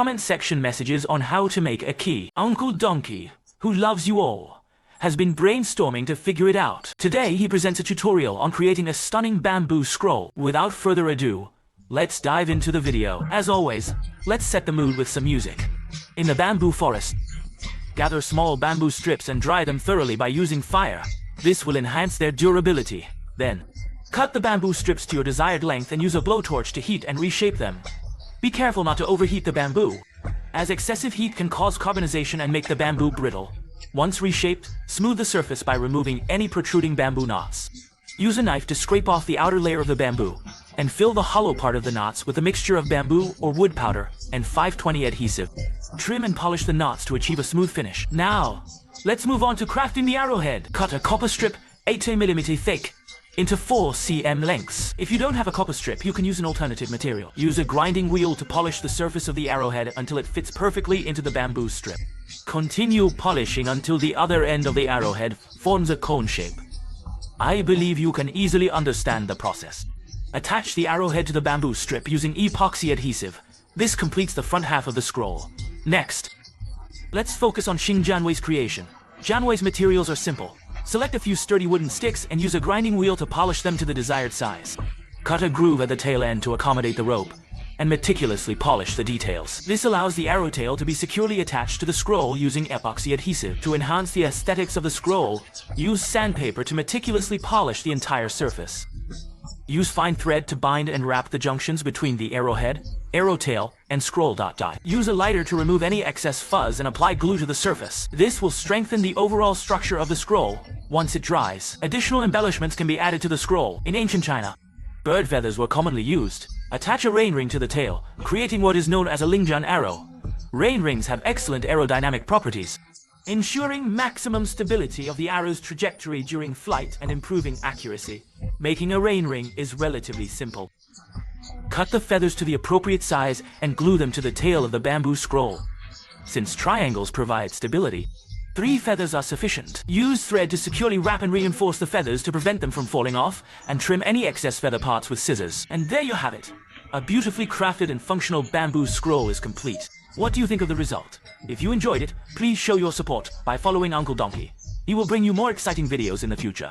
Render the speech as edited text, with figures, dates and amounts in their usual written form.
comment section messages on how to make a key. Uncle Donkey, who loves you all, has been brainstorming to figure it out. Today he presents a tutorial on creating a stunning bamboo scroll. Without further ado, let's dive into the video. As always, let's set the mood with some music. In the bamboo forest, gather small bamboo strips and dry them thoroughly by using fire. This will enhance their durability. Then, cut the bamboo strips to your desired length and use a blowtorch to heat and reshape them. Be careful not to overheat the bamboo, as excessive heat can cause carbonization and make the bamboo brittle. Once reshaped, smooth the surface by removing any protruding bamboo knots. Use a knife to scrape off the outer layer of the bamboo, and fill the hollow part of the knots with a mixture of bamboo or wood powder and 520 adhesive. Trim and polish the knots to achieve a smooth finish. Now, let's move on to crafting the arrowhead. Cut a copper strip 80mm thick into 4 cm lengths. If you don't have a copper strip, you can use an alternative material. Use a grinding wheel to polish the surface of the arrowhead until it fits perfectly into the bamboo strip. Continue polishing until the other end of the arrowhead forms a cone shape. I believe you can easily understand the process. Attach the arrowhead to the bamboo strip using epoxy adhesive. This completes the front half of the scroll. Next, let's focus on Janwei's creation. Janwei's materials are simple. Select a few sturdy wooden sticks and use a grinding wheel to polish them to the desired size. Cut a groove at the tail end to accommodate the rope, and meticulously polish the details. This allows the arrow tail to be securely attached to the scroll using epoxy adhesive. To enhance the aesthetics of the scroll, use sandpaper to meticulously polish the entire surface. Use fine thread to bind and wrap the junctions between the arrowhead, arrow tail, and scroll. Use a lighter to remove any excess fuzz and apply glue to the surface. This will strengthen the overall structure of the scroll once it dries. Additional embellishments can be added to the scroll. In ancient China, bird feathers were commonly used. Attach a rain ring to the tail, creating what is known as a lingjian arrow. Rain rings have excellent aerodynamic properties, ensuring maximum stability of the arrow's trajectory during flight and improving accuracy. Making a rain ring is relatively simple. Cut the feathers to the appropriate size and glue them to the tail of the bamboo scroll. Since triangles provide stability, 3 feathers are sufficient. Use thread to securely wrap and reinforce the feathers to prevent them from falling off, and trim any excess feather parts with scissors. And there you have it. A beautifully crafted and functional bamboo scroll is complete. What do you think of the result? If you enjoyed it, please show your support by following Uncle Donkey. He will bring you more exciting videos in the future.